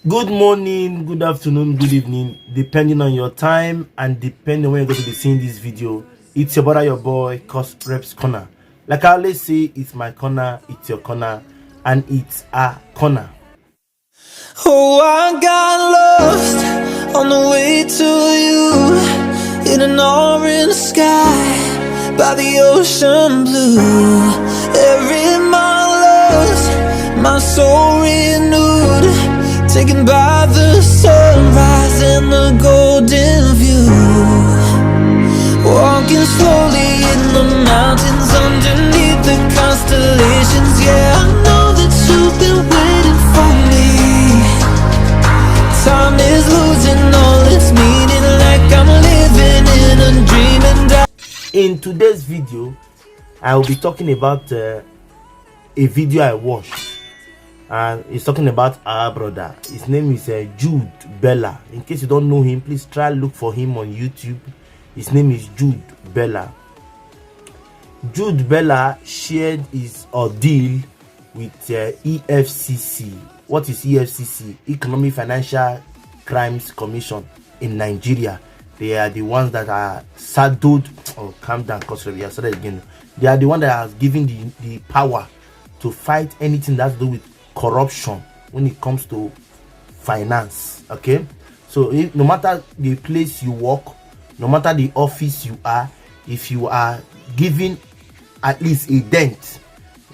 Good morning, good afternoon, good evening, depending on your time and depending on when you're going to be seeing this video. It's your brother, your boy, Cos Reps Corner. Like I always say, it's my corner, it's your corner, and it's a corner. Oh, I got lost on the way to you in an orange sky by the ocean blue. Every mile lost, my soul renewed, taken by the sunrise and the golden view. Walking slowly in the mountains underneath the constellations. Yeah, I know that you've been waiting for me. Time is losing all its meaning, like I'm living in a dream. And in today's video, I will be talking about a video I watched. And he's talking about our brother. His name is Jude Bela. In case you don't know him, please try look for him on YouTube. His name is Jude Bela. Jude Bela shared his ordeal with EFCC. What is EFCC? Economic Financial Crimes Commission in Nigeria. They are the ones that are saddled. Oh, calm down, cause we have started again. They are the one that has given the power to fight anything that's to do with corruption when it comes to finance. Okay, so no matter the place you work, no matter the office you are, if you are giving at least a dent,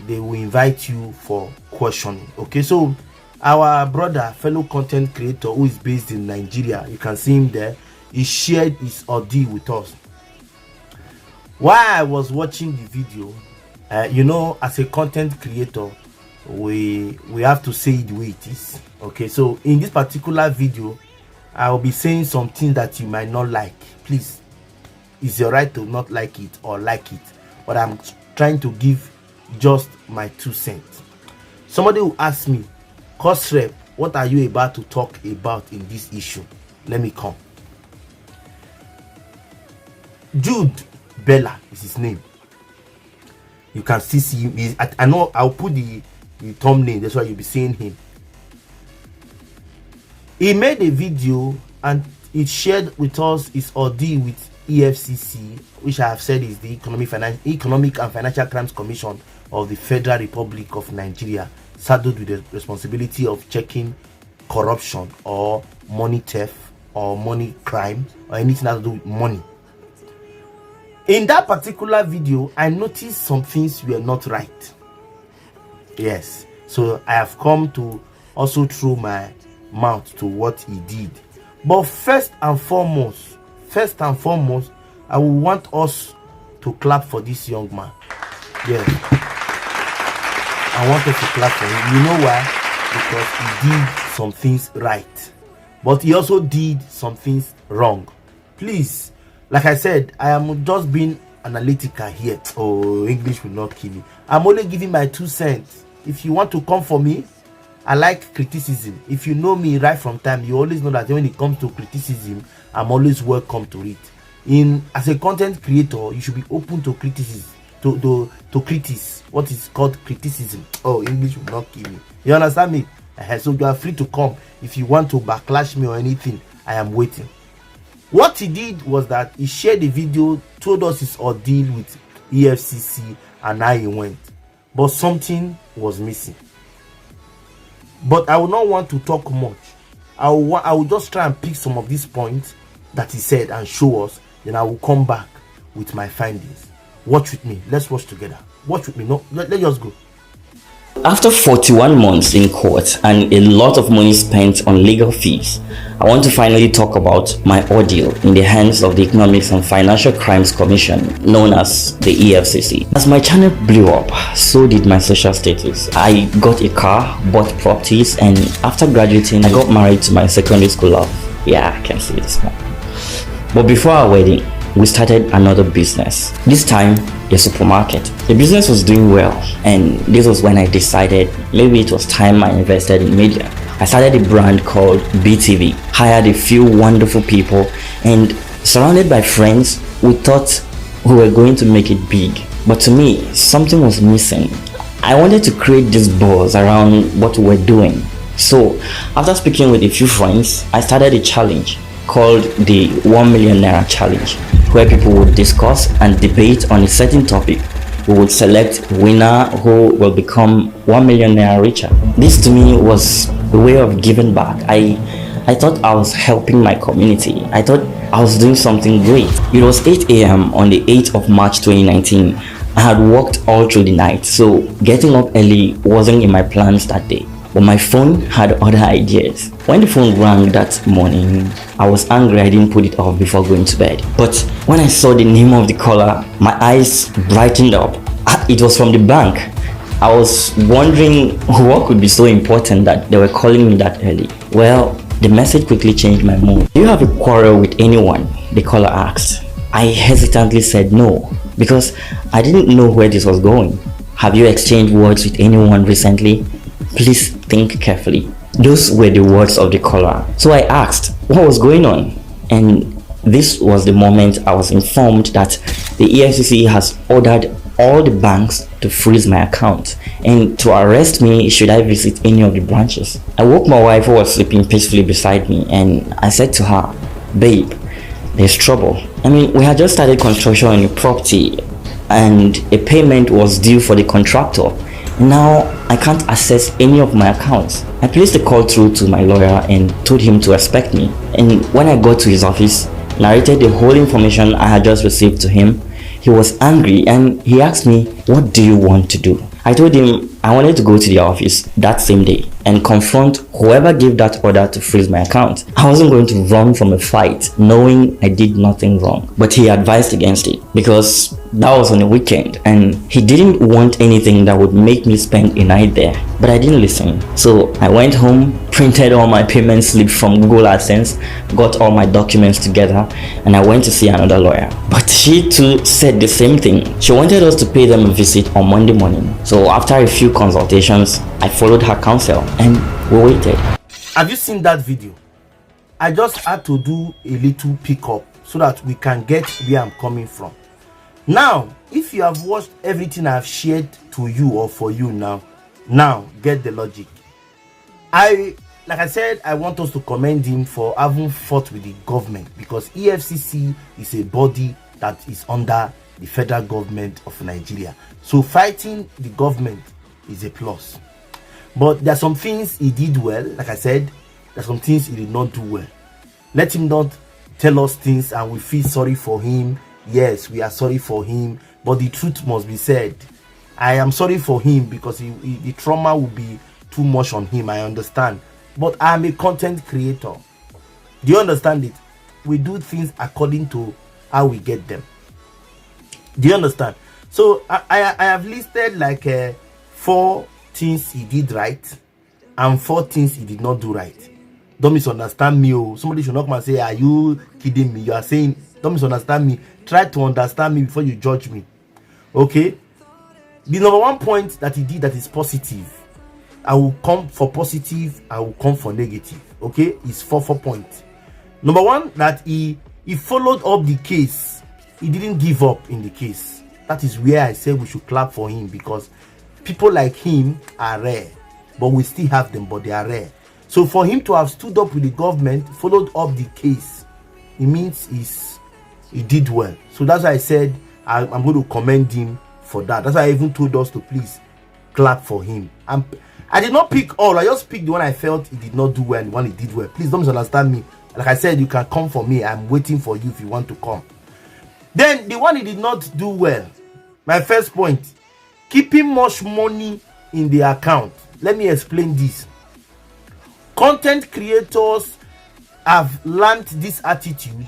they will invite you for questioning. Okay, so our brother, fellow content creator who is based in Nigeria, you can see him there, he shared his ordeal with us. While I was watching the video, you know, as a content creator, we have to say it the way it is. Okay, so in this particular video, I will be saying some things that you might not like. Please, it's your right to not like it or like it, but I'm trying to give just my 2 cents. Somebody will ask me, Cos Rep, what are you about to talk about in this issue? Let me come. Jude Bela is his name. You can still see him. I know I'll put the thumbnail, that's why you'll be seeing him. He made a video and it shared with us his ordeal with EFCC, which I have said is the Economic and Financial Crimes Commission of the Federal Republic of Nigeria, saddled with the responsibility of checking corruption or money theft or money crime or anything that has to do with money. In that particular video, I noticed some things were not right. Yes, so I have come to also throw my mouth to what he did. But first and foremost, I will want us to clap for this young man. Yes, I want us to clap for him. You know why? Because he did some things right, but he also did some things wrong. Please, like I said, I am just being analytical here. Oh, English will not kill me. I'm only giving my 2 cents. If you want to come for me, I like criticism. If you know me right from time, you always know that when it comes to criticism, I'm always welcome to it. As a content creator, you should be open to criticism, to critics. What is called criticism. Oh, English will not kill me. You understand me? So you are free to come. If you want to backlash me or anything, I am waiting. What he did was that he shared the video, told us his ordeal with EFCC and how he went. But something was missing. But I will not want to talk much. I will just try and pick some of these points that he said and show us. Then I will come back with my findings. Watch with me. Let's watch together. Watch with me. No, let's just go. After 41 months in court and a lot of money spent on legal fees, I want to finally talk about my ordeal in the hands of the Economics and Financial Crimes Commission, known as the EFCC. As my channel blew up, so did my social status. I got a car, bought properties, and after graduating, I got married to my secondary school love. Yeah, I can see this one. But before our wedding, we started another business, this time a supermarket. The business was doing well, and this was when I decided maybe it was time I invested in media. I started a brand called BTV, hired a few wonderful people, and surrounded by friends, we thought we were going to make it big. But to me, something was missing. I wanted to create this buzz around what we were doing. So after speaking with a few friends, I started a challenge called the 1 million naira challenge, where people would discuss and debate on a certain topic. We would select a winner who will become 1 million naira richer. This to me was a way of giving back. I thought I was helping my community. I thought I was doing something great. It was 8 a.m. on the 8th of March 2019. I had worked all through the night, so getting up early wasn't in my plans that day. But my phone had other ideas. When the phone rang that morning, I was angry I didn't put it off before going to bed. But when I saw the name of the caller, my eyes brightened up. It was from the bank. I was wondering what could be so important that they were calling me that early. Well, the message quickly changed my mood. Do you have a quarrel with anyone? The caller asked. I hesitantly said no, because I didn't know where this was going. Have you exchanged words with anyone recently? Please think carefully. Those were the words of the caller. So I asked what was going on, and this was the moment I was informed that the EFCC has ordered all the banks to freeze my account and to arrest me should I visit any of the branches. I woke my wife, who was sleeping peacefully beside me, and I said to her, "Babe, there's trouble. I mean, we had just started construction on a property and a payment was due for the contractor. Now I can't access any of my accounts." I placed the call through to my lawyer and told him to expect me. And when I got to his office, narrated the whole information I had just received to him. He was angry and he asked me, "What do you want to do?" I told him I wanted to go to the office that same day and confront whoever gave that order to freeze my account. I wasn't going to run from a fight knowing I did nothing wrong. But he advised against it because that was on a weekend and he didn't want anything that would make me spend a night there. But I didn't listen. So I went home, printed all my payment slips from Google AdSense, got all my documents together, and I went to see another lawyer. But she too said the same thing. She wanted us to pay them a visit on Monday morning. So after a few consultations, I followed her counsel and we waited. Have you seen that video? I just had to do a little pickup so that we can get where I'm coming from. Now, if you have watched everything I've shared to you or for you now get the logic. Like I said, I want us to commend him for having fought with the government, because EFCC is a body that is under the federal government of Nigeria. So fighting the government is a plus. But there are some things he did well. Like I said, there are some things he did not do well. Let him not tell us things and we feel sorry for him. Yes, we are sorry for him, but the truth must be said. I am sorry for him because the trauma will be too much on him. I understand, but I am a content creator. Do you understand it? We do things according to how we get them. Do you understand? So I have listed like 4 things he did right and 4 things he did not do right. Don't misunderstand me. Oh, somebody should not come and say, "Are you kidding me?" You are saying, don't misunderstand me. Try to understand me before you judge me. Okay? The number 1 point that he did that is positive. I will come for positive, I will come for negative. Okay? It's 4 points. Number 1, that he followed up the case. He didn't give up in the case. That is where I say we should clap for him, because people like him are rare, but we still have them, but they are rare. So for him to have stood up with the government, followed up the case, it means he did well. So that's why I said I'm going to commend him for that. That's why I even told us to please clap for him. I did not pick all. I just picked the one I felt he did not do well and the one he did well. Please don't misunderstand me. Like I said, you can come for me. I'm waiting for you if you want to come. Then the one he did not do well. My first point, keeping much money in the account. Let me explain this. Content creators have learned this attitude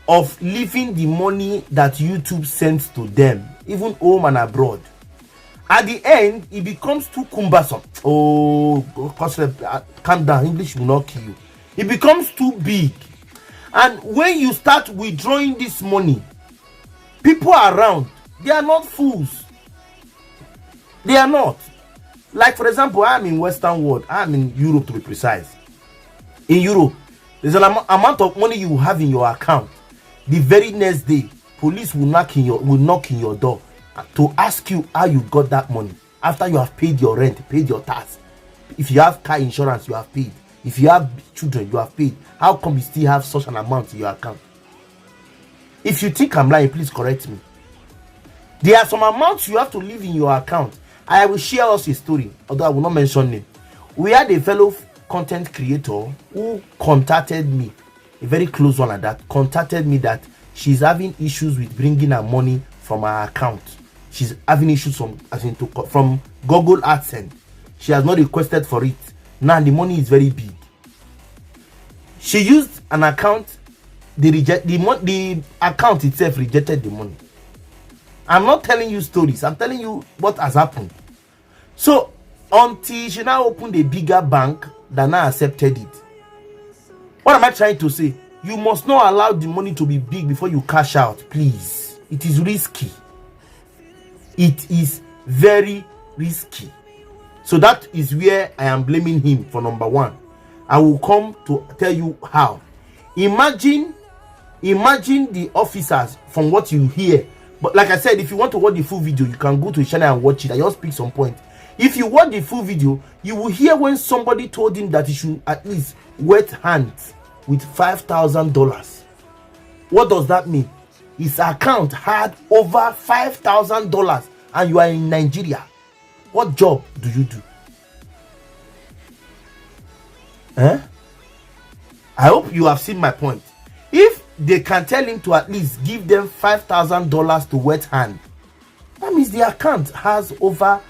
of leaving the money that YouTube sends to them, even home and abroad. At the end, it becomes too cumbersome. Oh, calm down. English will not kill you. It becomes too big. And when you start withdrawing this money, people around, they are not fools. They are not. Like, for example, I'm in Western world. I'm in Europe, to be precise. In Europe, there's an amount of money you have in your account. The very next day, police will knock in your door to ask you how you got that money after you have paid your rent, paid your tax. If you have car insurance, you have paid. If you have children, you have paid. How come you still have such an amount in your account? If you think I'm lying, please correct me. There are some amounts you have to leave in your account. I will share us a story, although I will not mention name. We had a fellow content creator who contacted me, a very close one at that, contacted me that she's having issues with bringing her money from her account. She's having issues from Google AdSense. She has not requested for it. Now the money is very big. She used an account. The account itself rejected the money. I'm not telling you stories. I'm telling you what has happened. So until she now opened a bigger bank that now accepted it. What am I trying to say? You must not allow the money to be big before you cash out, please. It is risky. It is very risky. So that is where I am blaming him for number one. I will come to tell you how. Imagine the officers from what you hear. But like I said, if you want to watch the full video, you can go to the channel and watch it. I just pick some point. If you watch the full video, you will hear when somebody told him that he should at least wet hands with $5,000. What does that mean? His account had over $5,000 and you are in Nigeria. What job do you do? I hope you have seen my point. If they can tell him to at least give them $5,000 to wet hand, that means the account has over,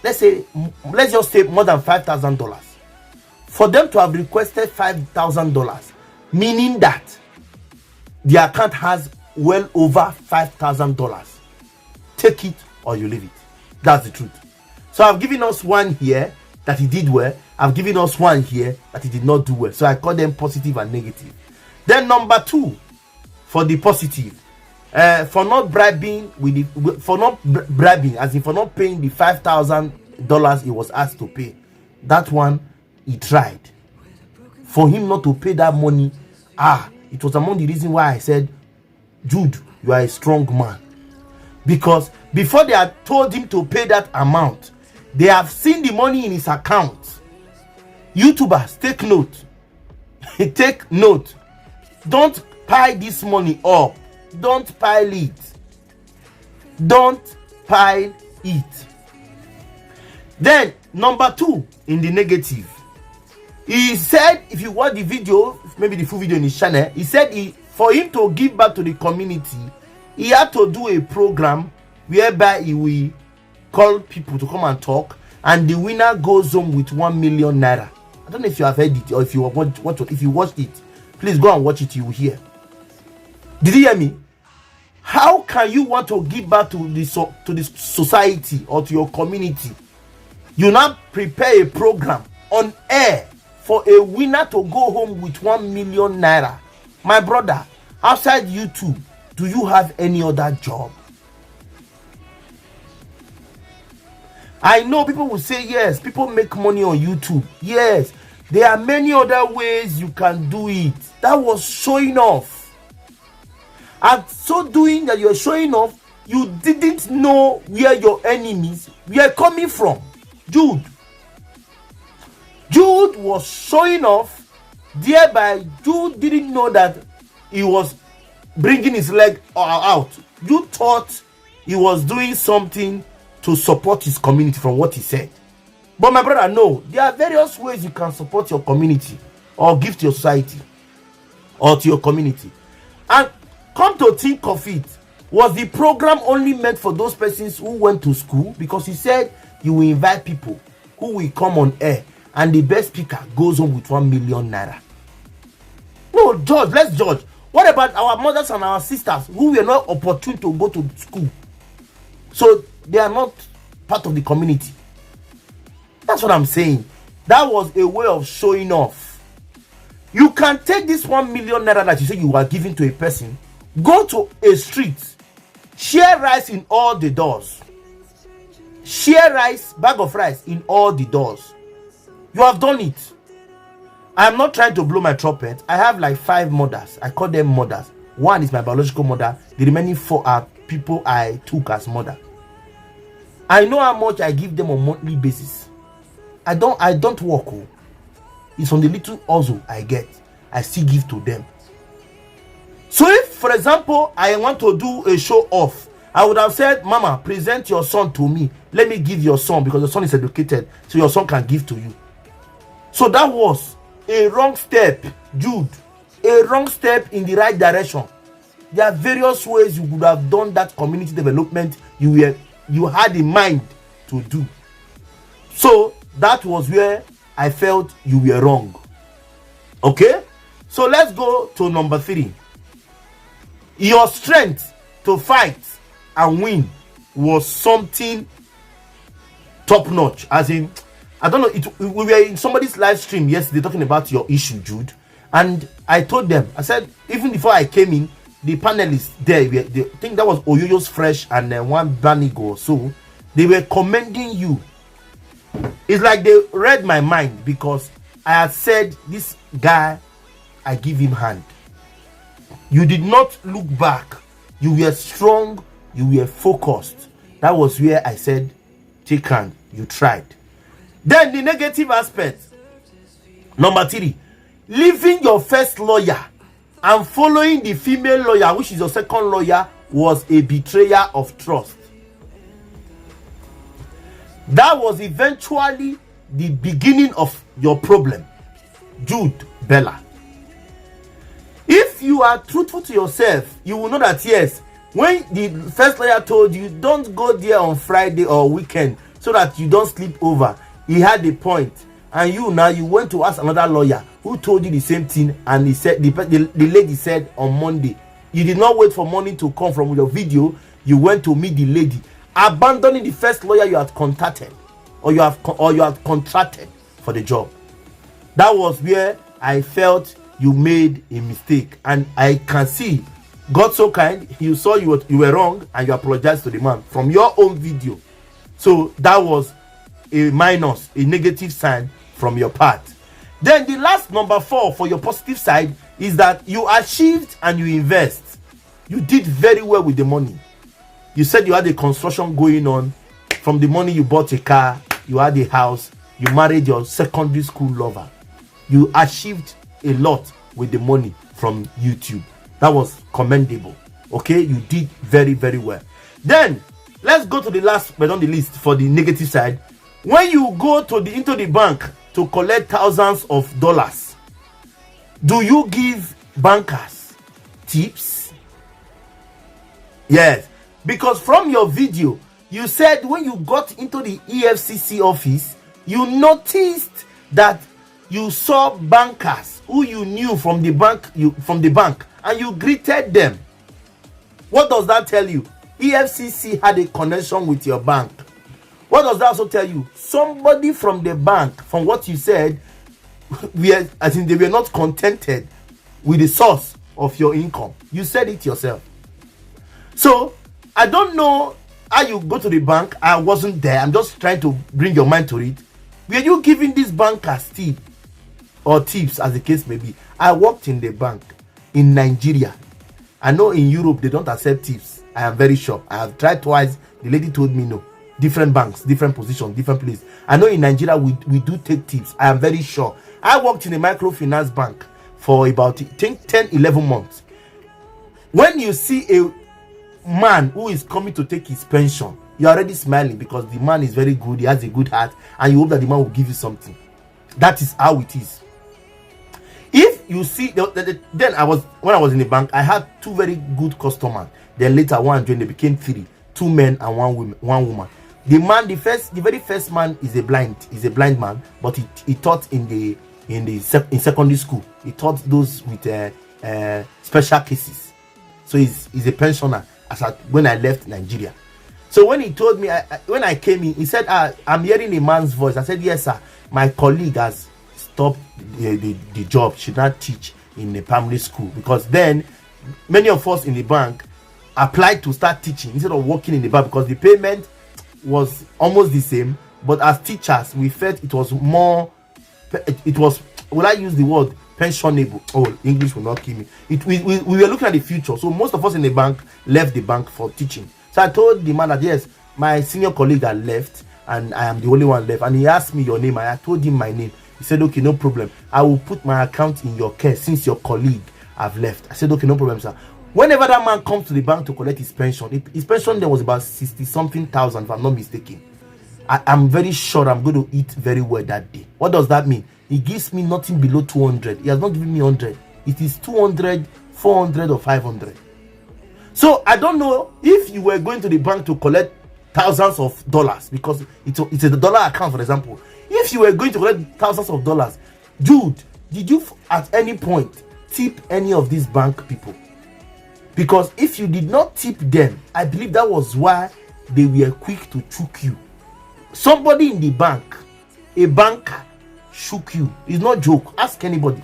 let's just say more than $5,000. For them to have requested $5,000, meaning that the account has well over $5,000. Take it or you leave it. That's the truth. So I've given us one here that he did well. I've given us one here that he did not do well. So I call them positive and negative. Then number two, for the positive, for not bribing as in for not paying the $5,000 he was asked to pay. That one he tried. For him not to pay that money, it was among the reasons why I said, Jude, you are a strong man. Because before they had told him to pay that amount, they have seen the money in his account. YouTubers, take note. Take note. Don't pile this money up. Don't pile it. Don't pile it. Then number two, in the negative, he said, if you watch the video, maybe the full video in his channel, he said for him to give back to the community, he had to do a program whereby he will call people to come and talk, and the winner goes home with 1 million naira. I don't know if you have heard it or if you watched it. Please go and watch it, you will hear. Did you hear me? How can you want to give back to the society or to your community? You now prepare a program on air for a winner to go home with 1 million naira. My brother, outside YouTube, do you have any other job? I know people will say, yes, people make money on YouTube. Yes, there are many other ways you can do it. That was showing off. And so doing that, you're showing off, you didn't know where your enemies were coming from. Jude was showing off, thereby Jude didn't know that he was bringing his leg out. You thought he was doing something to support his community from what he said. But my brother, no, there are various ways you can support your community or give to your society or to your community. And come to think of it, was the program only meant for those persons who went to school? Because he said you will invite people who will come on air and the best speaker goes home with 1 million naira. No, judge, let's judge. What about our mothers and our sisters who were not opportune to go to school? So they are not part of the community. That's what I'm saying. That was a way of showing off. You can take this 1 million naira that you say you are giving to a person, go to a street, share rice in all the doors. Share rice, bag of rice in all the doors. You have done it. I'm not trying to blow my trumpet. I have like 5 mothers. I call them mothers. One is my biological mother. The remaining 4 are people I took as mother. I know how much I give them on a monthly basis. I don't work. Oh. It's on the little hustle I get. I still give to them. So if, for example, I want to do a show off, I would have said, Mama, present your son to me. Let me give your son, because your son is educated, so your son can give to you. So that was a wrong step, Jude. A wrong step in the right direction. There are various ways you could have done that community development you had in mind to do. So that was where I felt you were wrong. Okay? So let's go to number 3. Your strength to fight and win was something top notch. As in, I don't know, we were in somebody's live stream yesterday talking about your issue, Jude. And I told them, I said, even before I came in, the panelists there, I think that was Oyoyo's Fresh and one Banigo or so, they were commending you. It's like they read my mind, because I had said, this guy, I give him hand. You did not look back. You were strong. You were focused. That was where I said, take hand. You tried. Then the negative aspect. Number 3, leaving your first lawyer and following the female lawyer, which is your second lawyer, was a betrayal of trust. That was eventually the beginning of your problem, Jude Bela. If you are truthful to yourself, you will know that yes, when the first lawyer told you don't go there on Friday or weekend so that you don't sleep over, he had a point. And you went to ask another lawyer who told you the same thing, and he said the lady said on Monday. You did not wait for money to come from your video. You went to meet the lady, abandoning the first lawyer you had contacted or you had contracted for the job. That was where I felt you made a mistake, and I can see God so kind, you saw you were wrong and you apologized to the man from your own video. So that was a minus, a negative sign from your part. Then the last number 4 for your positive side is that you achieved and you invest. You did very well with the money. You said you had a construction going on. From the money you bought a car, you had a house, you married your secondary school lover. You achieved a lot with the money from YouTube. That was commendable. Okay, you did very, very well. Then let's go to the last but not the least for the negative side. When you go into the bank to collect thousands of dollars, do you give bankers tips? Yes, because from your video you said when you got into the EFCC office, you noticed that you saw bankers who you knew from the bank, and you greeted them. What does that tell you? EFCC had a connection with your bank. What does that also tell you? Somebody from the bank, from what you said, they were not contented with the source of your income. You said it yourself. So I don't know how you go to the bank. I wasn't there. I'm just trying to bring your mind to it. Were you giving these bankers tips or tips, as the case may be? I worked in the bank in Nigeria. I know in Europe they don't accept tips. I am very sure. I have tried twice. The lady told me no. Different banks, different positions, different places. I know in Nigeria we do take tips. I am very sure. I worked in a microfinance bank for about 10-11 months. When you see a man who is coming to take his pension, you're already smiling because the man is very good, he has a good heart, and you hope that the man will give you something. That is how it is. If you see, then when I was in the bank, I had 2 very good customers. Then later one joined, they became 3, 2 men and 1 woman. The man, the very first man is a blind man, but he taught in secondary school. He taught those with special cases. So he's a pensioner when I left Nigeria. So when he told me, when I came in, he said, I'm hearing a man's voice. I said, yes, sir. My colleague has stopped the job. She not teach in the primary school, because then many of us in the bank applied to start teaching instead of working in the bank, because the payment was almost the same. But as teachers, we felt it was more, will I use the word pensionable? Oh, English will not kill me. We were looking at the future. So most of us in the bank left the bank for teaching. So I told the man that yes, my senior colleague had left, and I am the only one left. And he asked me your name, and I told him my name. He said, okay, no problem. I will put my account in your care since your colleague have left. I said, okay, no problem, sir. Whenever that man comes to the bank to collect his pension there was about 60-something thousand, if I'm not mistaken. I'm very sure I'm going to eat very well that day. What does that mean? He gives me nothing below 200. He has not given me 100. It is 200, 400, or 500. So I don't know if you were going to the bank to collect thousands of dollars, because it's a dollar account, for example. If you were going to collect thousands of dollars, Jude, did you at any point tip any of these bank people? Because if you did not tip them, I believe that was why they were quick to choke you. Somebody in the bank, a banker, shook you. It's not joke. Ask anybody.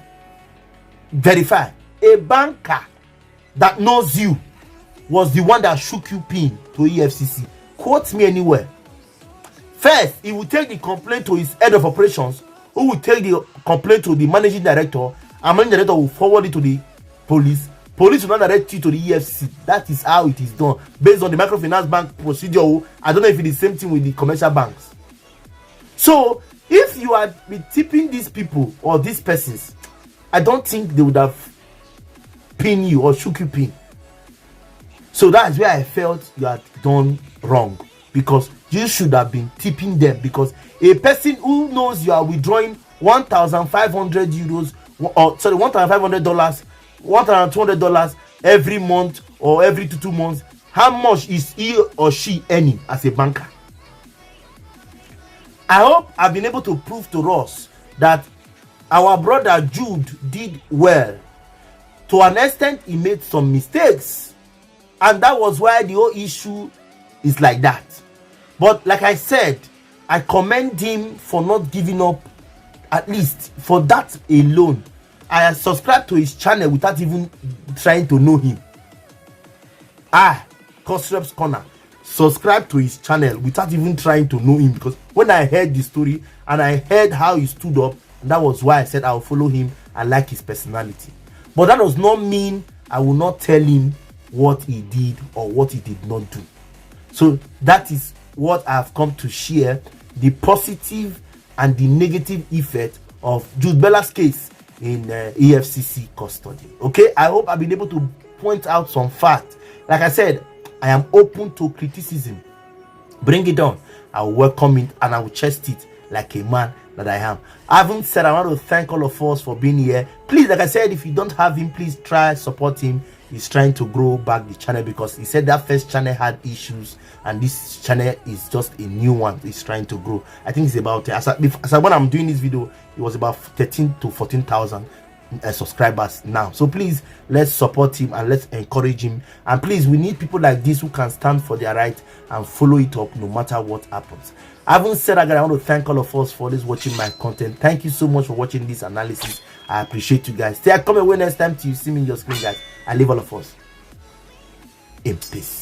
Verify. A banker that knows you was the one that shook you pin to EFCC. Quote me anywhere. First, he will take the complaint to his head of operations, who will take the complaint to the managing director, and managing director will forward it to the police. Police will not direct you to the EFCC. That is how it is done based on the microfinance bank procedure. I don't know if it is the same thing with the commercial banks. So if you had been tipping these people or these persons, I don't think they would have pinned you or shook you pin. So that's where I felt you had done wrong, because you should have been tipping them. Because a person who knows you are withdrawing 1,500 euros, or sorry, $1,500, $1,200 every month or every 2 months, how much is he or she earning as a banker? I hope I've been able to prove to us that our brother Jude did well. To an extent, he made some mistakes, and that was why the whole issue is like that. But like I said, I commend him for not giving up. At least for that alone, I subscribed to his channel without even trying to know him. Cosrep's Corner, subscribe to his channel without even trying to know him, because when I heard the story and I heard how he stood up, and that was why I said I'll follow him. I like his personality. But that does not mean I will not tell him what he did or what he did not do. So that is what I've come to share, the positive and the negative effect of JUDE BELA'S case in EFCC custody. Okay, I hope I've been able to point out some facts. Like I said, I am open to criticism. Bring it on. I will welcome it and I will chest it like a man that I am. I haven't said I want to thank all of us for being here. Please, like I said, if you don't have him, please try support him. He's trying to grow back the channel, because he said that first channel had issues and this channel is just a new one. He's trying to grow. I think it's about as when I'm doing this video, it was about 13 to 14,000 subscribers now. So please, let's support him and let's encourage him. And please, we need people like this who can stand for their right and follow it up no matter what happens. I haven't said again, I want to thank all of us for always watching my content. Thank you so much for watching this analysis. I appreciate you guys. Stay, come away next time till you see me in your screen, guys. I leave all of us in peace.